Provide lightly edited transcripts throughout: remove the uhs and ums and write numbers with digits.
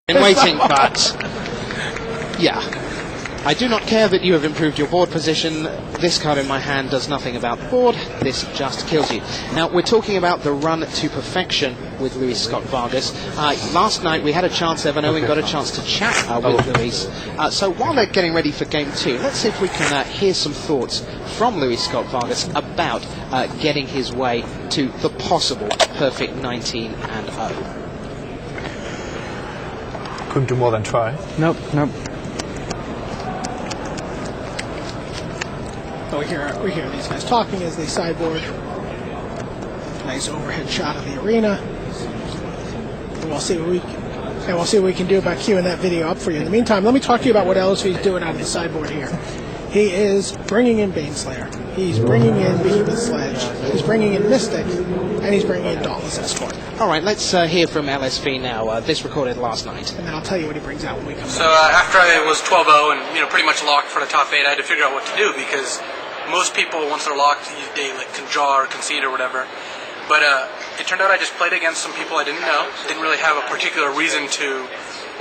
Been waiting, but yeah, I do not care that you have improved your board position. This card in my hand does nothing about the board. This just kills you. Now, we're talking about the run to perfection with Luis Scott Vargas. Last night we had a chance, Evan Owen got a chance to chat with Luis. So while they're getting ready for game two, let's see if we can hear some thoughts from Luis Scott Vargas about getting his way to the possible perfect 19-0. Couldn't do more than try. Nope. Oh, we hear these guys talking as they sideboard. Nice overhead shot of the arena. And we'll see what we can do about queuing that video up for you. In the meantime, let me talk to you about what LSV is doing out of the sideboard here. He is bringing in Baneslayer. He's bringing in Behemoth Sledge. He's bringing in Mystic, and he's bringing in Dauntless Escort. All right, let's hear from LSV now. This recorded last night. And then I'll tell you what he brings out when we come So back. after I was 12-0 and pretty much locked for the top 8, I had to figure out what to do because most people, once they're locked, they can draw or concede or whatever. But it turned out I just played against some people I didn't know. Didn't really have a particular reason to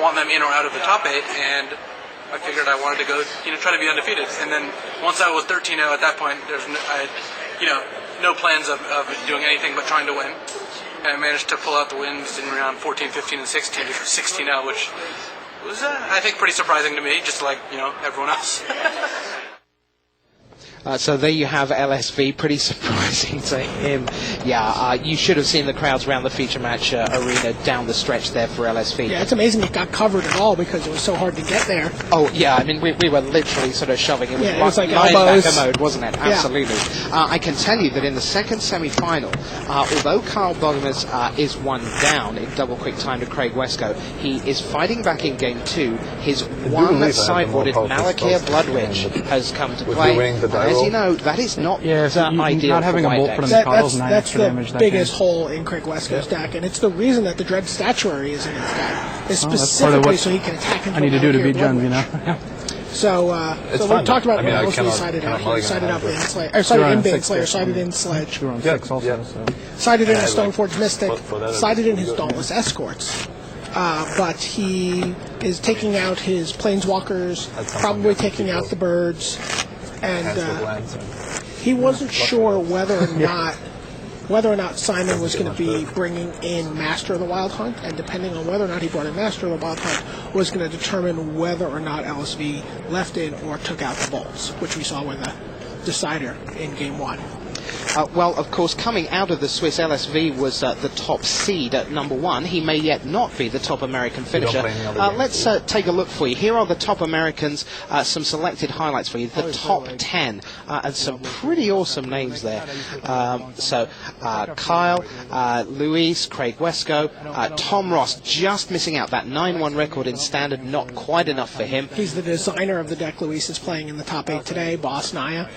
want them in or out of the top 8, and I figured I wanted to go, try to be undefeated. And then once I was 13-0 at that point, I had, no plans of doing anything but trying to win. And I managed to pull out the wins in round 14, 15, and 16 to 16-0, which was, I think, pretty surprising to me, just like, everyone else. So there you have LSV, pretty surprising to him. Yeah, you should have seen the crowds around the feature match arena down the stretch there for LSV. Yeah, it's amazing it got covered at all because it was so hard to get there. Oh, yeah, I mean, we were literally sort of shoving. It was like linebacker mode, wasn't it? Yeah. Absolutely. I can tell you that in the second semi-final, although Carl Bogomaz is one down in double quick time to Craig Wesco, he is fighting back in game two. His one sideboarded Malakir Bloodwitch has come to play. As you know, that is not ideal not having for a white bolt decks. put in the piles, That's the damage, biggest hole in Craig Wesco's deck, and it's the reason that the Dread Statuary is in his deck. It's that's specifically part of so he can attack him. I need to do to beat Jund, So we talked about what else we sided out here. Sided out Baneslayer, or sided in Baneslayer, sided in Sledge, sided in a Stoneforge Mystic, sided in his Dauntless Escorts. But he is taking out his Planeswalkers, probably taking out the birds, and he wasn't sure whether or not Simon was going to be bringing in Master of the Wild Hunt, and depending on whether or not he brought in Master of the Wild Hunt was going to determine whether or not LSV left in or took out the bolts, which we saw with the decider in Game 1. Well, of course, coming out of the Swiss, LSV was the top seed at number 1. He may yet not be the top American finisher. Let's take a look for you. Here are the top Americans, some selected highlights for you. The top 10, and some pretty awesome names there. Kyle, Luis, Craig Wesco, Tom Ross, just missing out. That 9-1 record in Standard, not quite enough for him. He's the designer of the deck Luis is playing in the top 8 today, Boss Naya.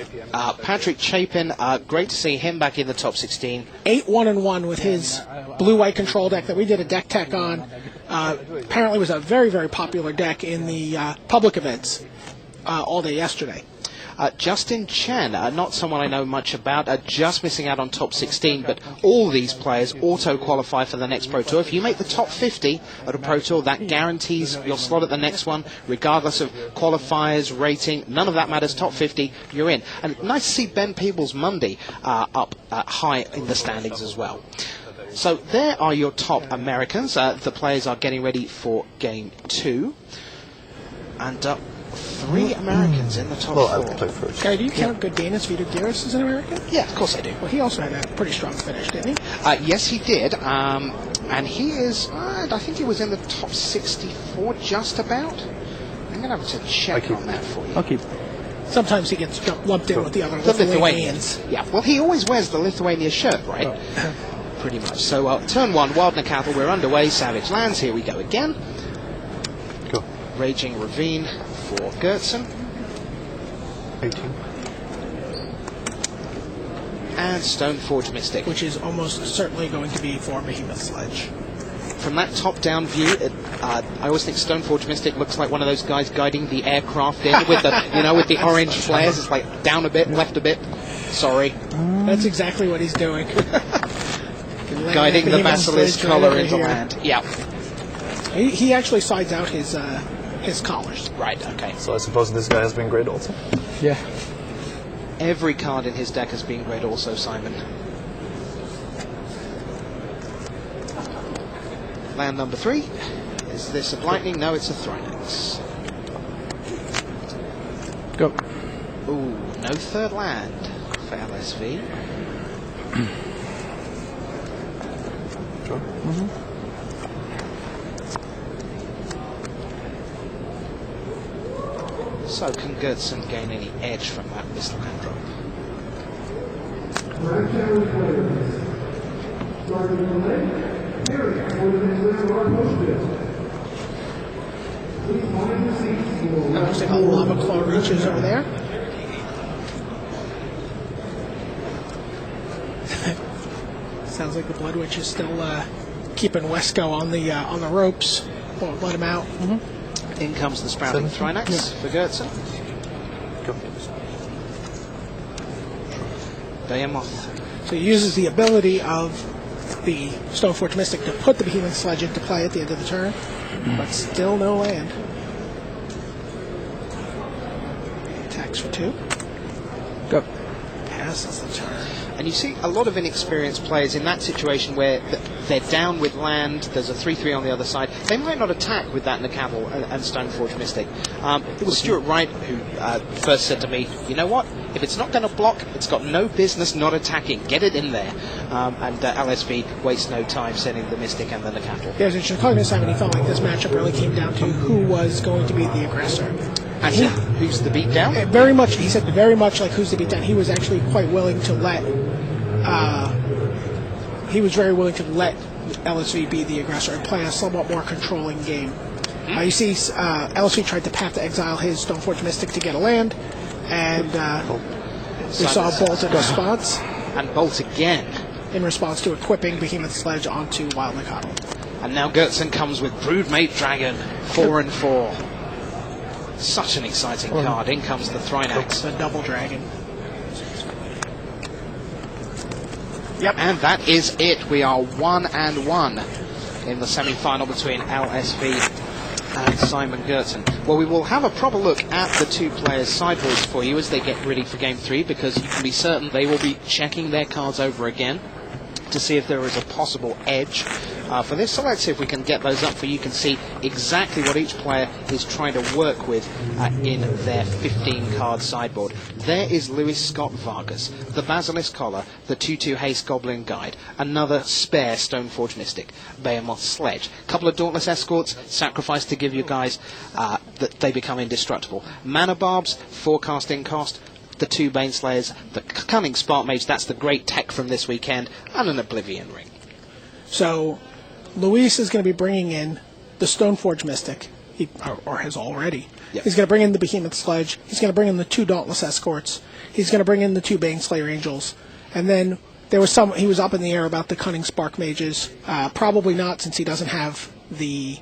Patrick Chapin, great to see him back in the top 16. 8-1-1 with his blue-white control deck that we did a deck tech on. Apparently was a very, very popular deck in the public events all day yesterday. Justin Chen, not someone I know much about, just missing out on top 16, but all these players auto-qualify for the next Pro Tour. If you make the top 50 at a Pro Tour, that guarantees your slot at the next one, regardless of qualifiers, rating, none of that matters. Top 50, you're in. And nice to see Ben Peebles Monday up high in the standings as well. So there are your top Americans. The players are getting ready for Game 2. And 3 Americans in the top 4. Gary, do you count Godinez Vito Giras as an American? Yeah, of course I do. Well, he also had a pretty strong finish, didn't he? Yes, he did. And he is, I think he was in the top 64 just about. I'm going to have to check on that for you. I'll keep. Sometimes he gets lumped in with the other Lithuanians. Yeah, well, he always wears the Lithuania shirt, right? Oh. Pretty much. So, turn 1, Wildner Cattle, we're underway. Savage Lands, here we go again. Go. Raging Ravine for Gertsen. 18. And Stoneforge Mystic. Which is almost certainly going to be for Behemoth Sledge. From that top-down view, I always think Stoneforge Mystic looks like one of those guys guiding the aircraft in with the, with the orange flares. It's like down a bit, left a bit. Sorry. That's exactly what he's doing. Guiding the Basilisk collar into land. Yeah. He actually sides out his collars. Right, okay. So I suppose this guy has been great also? Yeah. Every card in his deck has been great also, Simon. Land number 3. Is this a Lightning? No, it's a Thrynax. Go. Ooh, no third land for LSV. Sure. So can Gertson gain any edge from that missed land drop? Looks like a lava claw reaches over there. Sounds like the Blood Witch is still keeping Wesco on the ropes. Won't let him out. In comes the Sprouting Thrynax for Gertson. Behemoth. So he uses the ability of the Stoneforge Mystic to put the Behemoth Sledge into play at the end of the turn, but still no land. Attacks for 2. Go. Passes the turn. And you see a lot of inexperienced players in that situation where they're down with land, there's a 3-3 on the other side. They might not attack with that Nacatl and Stoneforge Mystic. It was Stuart Wright who first said to me, you know what, if it's not going to block, it's got no business not attacking. Get it in there. And LSV wastes no time sending the Mystic and the Nacatl. Yeah, in Chicago Simon, he felt like this matchup really came down to who was going to be the aggressor. And who's the beatdown? Very much, he said very much like who's the beatdown. He was actually quite willing to let LSV be the aggressor and play a somewhat more controlling game. You see, LSV tried to path to exile his Stoneforge Mystic to get a land, and we saw Bolt in response. And Bolt again. In response to equipping Behemoth Sledge onto Wild Nacatl. And now Gertson comes with Broodmate Dragon, 4 and 4. Such an exciting card. In comes the Thrynax. The double dragon. Yep. And that is it. We are 1-1 in the semi-final between LSV and Simon Gertson. Well, we will have a proper look at the two players' sideboards for you as they get ready for game 3, because you can be certain they will be checking their cards over again to see if there is a possible edge for this. So let's see if we can get those up for you. You can see exactly what each player is trying to work with in their 15-card sideboard. There is Lewis Scott Vargas, the Basilisk Collar, the 2/2 Haste Goblin Guide, another spare Stoneforge Mystic, Behemoth Sledge, a couple of Dauntless Escorts, sacrifice to give you guys that they become indestructible. Mana Barbs, 4 casting cost, the 2 Baneslayers, the Cunning Spark Mage, that's the great tech from this weekend, and an Oblivion Ring. So, Luis is going to be bringing in the Stoneforge Mystic, or has already. Yep. He's going to bring in the Behemoth Sledge, he's going to bring in the 2 Dauntless Escorts, he's going to bring in the 2 Baneslayer Angels, and then there was he was up in the air about the Cunning Spark Mages, probably not since he doesn't have the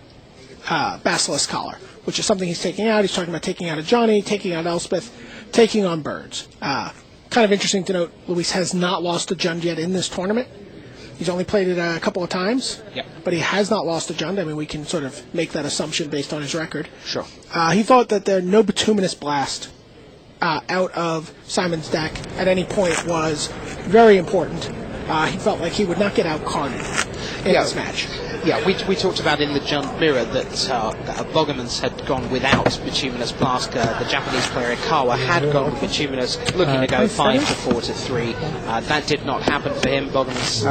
Basilisk Collar, which is something he's taking out. He's talking about taking out a Johnny, taking out Elspeth, taking on birds. Kind of interesting to note, Luis has not lost a Jund yet in this tournament. He's only played it a couple of times, but he has not lost a Jund. I mean, we can sort of make that assumption based on his record. Sure. He thought that the no Bituminous Blast out of Simon's deck at any point was very important. He felt like he would not get out-carded in this match. Yeah, we talked about in the Jund Mirror that Bogermans had gone without Bituminous Blast. The Japanese player Ikawa had gone with Bituminous, looking to go 5 to 4 to 3. That did not happen for him. Bogermans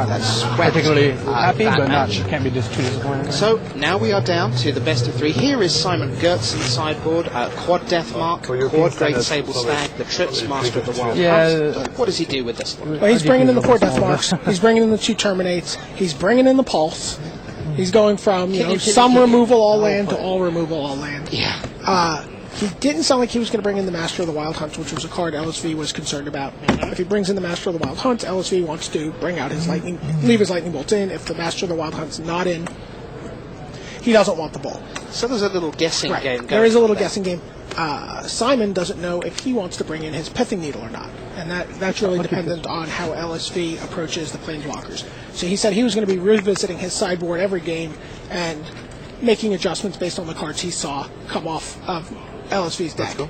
swept particularly happy, but match. can't be just too disappointed. So now we are down to the best of 3. Here is Simon Gertson's sideboard: Quad Deathmark, Quad Great Sable Stag, the Trips, Master of the Wild Hunt. What does he do with this one? Well, he's bringing in the 4 Deathmarks. He's bringing in the 2 Terminates. He's bringing in the Pulse. He's going from some removal all land to all removal all land. Yeah. He didn't sound like he was going to bring in the Master of the Wild Hunt, which was a card LSV was concerned about. If he brings in the Master of the Wild Hunt, LSV wants to bring out his leave his Lightning Bolt in. If the Master of the Wild Hunt's not in, he doesn't want the ball. So there's a little guessing game going. There is a little guessing game. Simon doesn't know if he wants to bring in his Pithing Needle or not, and that's really dependent on how LSV approaches the Planeswalkers. So he said he was going to be revisiting his sideboard every game and making adjustments based on the cards he saw come off of LSV's deck. Let's go.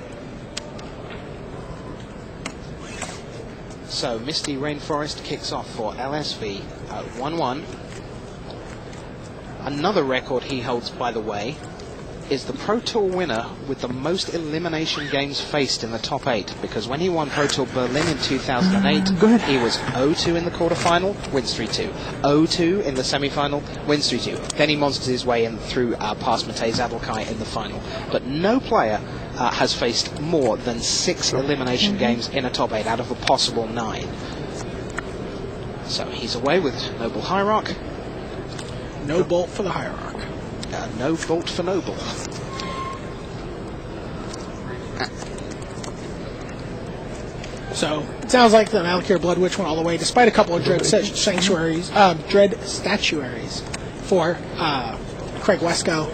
So Misty Rainforest kicks off for LSV at 1-1. Another record he holds, by the way, is the Pro Tour winner with the most elimination games faced in the top 8, because when he won Pro Tour Berlin in 2008, he was 0-2 in the quarterfinal, wins 3-2. 0-2 in the semi-final, wins 3-2. Then he monsters his way in through past Matej Zadelkai in the final. But no player has faced more than 6 elimination games in a top 8 out of a possible 9. So he's away with Noble Hierarch. No bolt for the Hierarch. No bolt for Noble. So it sounds like the Malakir Blood Witch went all the way, despite a couple of dread statuaries for Craig Wesco,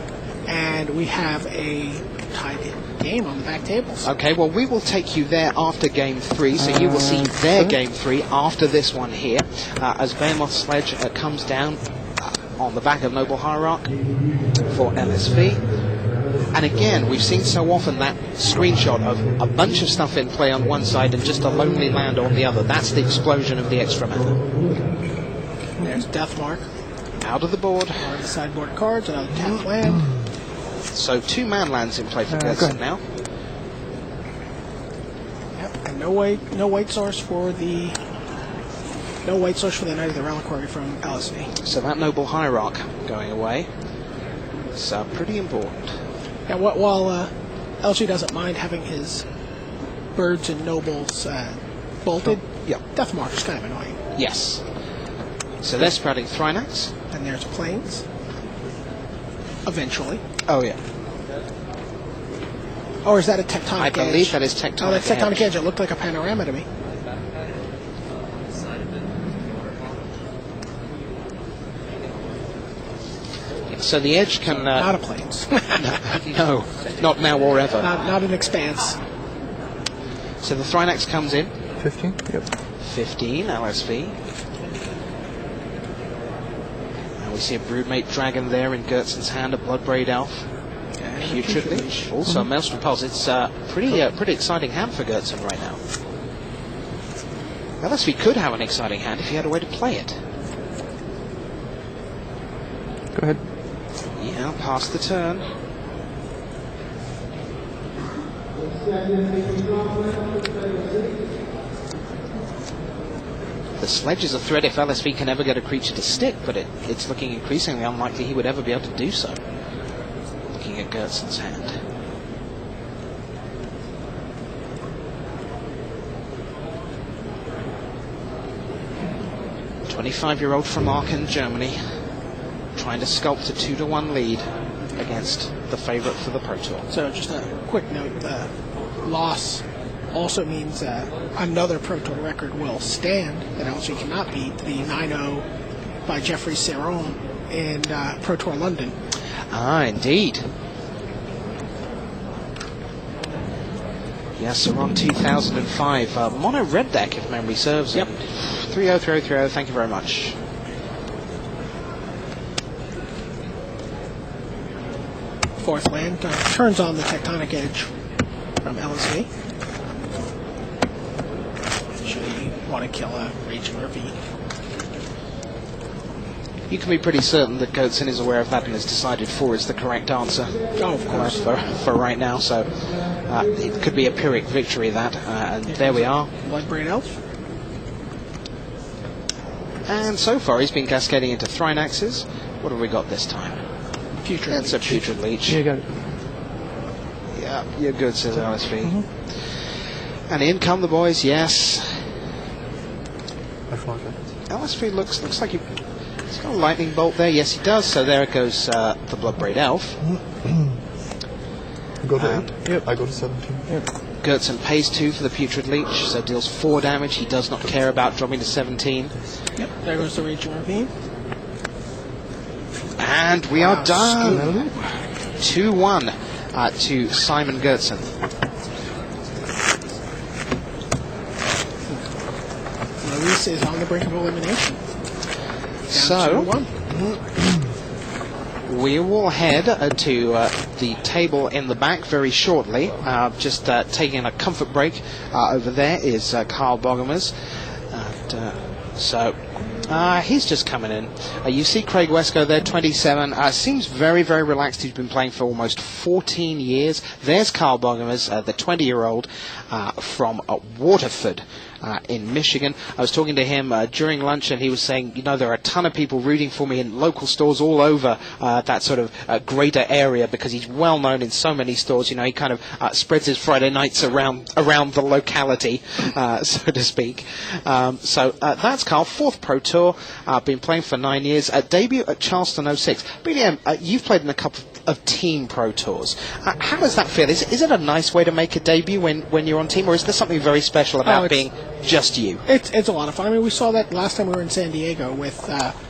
and we have a tied game on the back tables. Okay, well, we will take you there after Game 3, so you will see their Game 3 after this one here, as Behemoth Sledge comes down on the back of Noble Hierarch for LSV. And again, we've seen so often that screenshot of a bunch of stuff in play on one side and just a lonely land on the other. That's the explosion of the extra mana. There's Deathmark. Out of the board. One of the sideboard cards, another tap land. So 2 man lands in play for Gerson now. Yep, and no white source for the Knight of the Reliquary from LSV. So that Noble Hierarch going away. So pretty important. Yeah, while LSV doesn't mind having his birds and nobles bolted, Deathmark is kind of annoying. Yes. So they're spreading Thrynax. And there's Plains. Eventually. Oh, yeah. Or is that a Tectonic Edge? I believe that is Tectonic Edge. Oh, that's Tectonic Edge. It looked like a panorama to me. So the Edge can... not a Plains. No, not now or ever. Not an Expanse. So the Thrynax comes in. 15? Yep. 15, LSV. And we see a Broodmate Dragon there in Gertson's hand, a Bloodbraid Elf. Putrid Leech. Also a Maelstrom Pulse. It's a pretty exciting hand for Gertson right now. LSV could have an exciting hand if he had a way to play it. Go ahead. Yeah, pass the turn. The Sledge is a threat if LSV can ever get a creature to stick, but it's looking increasingly unlikely he would ever be able to do so. Looking at Gertson's hand. A 25-year-old from Aachen, Germany, trying to sculpt a 2-1 lead against the favourite for the Pro Tour. So just a quick note, the loss also means another Pro Tour record will stand that LSV cannot beat, the 9-0 by Jeffrey Serron in Pro Tour London. Ah, indeed. Yes, around 2005. Mono red deck, if memory serves. Yep. 3-0, 3-0, 3-0. Thank you very much. Fourth land turns on the Tectonic Edge from LSV. Should he want to kill a Raging Ravine? You can be pretty certain that Gertson is aware of that and has decided 4 is the correct answer. Oh, of course. For right now, so it could be a Pyrrhic victory, that. And there we are. Bloodbraid Elf. And so far he's been cascading into Thrynaxes. What have we got this time? Putrid That's a Putrid Leech. Yeah, you got it. Yeah, you're good, says LSV. And in come the boys, yes. LSV looks like he's got a lightning bolt there. Yes, he does. So there it goes, the Bloodbraid Elf. Go to 8. Yep. I go to 17. Yep. Gertson pays 2 for the Putrid Leech, so deals 4 damage. He does not care about dropping to 17. Yep, there goes the Raging Ravine. And we are done. 2-1 to Simon Gertson. Luis is on the brink of elimination. So, We will head to the table in the back very shortly. Just taking a comfort break over there is Carl Bogemers. He's just coming in. You see Craig Wesco there, 27. Seems very, very relaxed. He's been playing for almost 14 years. There's Carl Bogemers, the 20-year-old from Waterford. In Michigan. I was talking to him during lunch, and he was saying, there are a ton of people rooting for me in local stores all over that sort of greater area, because he's well known in so many stores. He kind of spreads his Friday nights around the locality, so to speak. So that's Carl, 4th Pro Tour, been playing for 9 years. Debut at Charleston 06. BDM, you've played in a couple of team Pro Tours. How does that feel? Is it a nice way to make a debut when you're on team, or is there something very special about being just you? It's a lot of fun. I mean, we saw that last time we were in San Diego with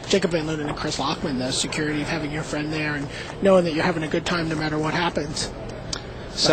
Jacob Van Lunen and Chris Lockman, the security of having your friend there and knowing that you're having a good time no matter what happens.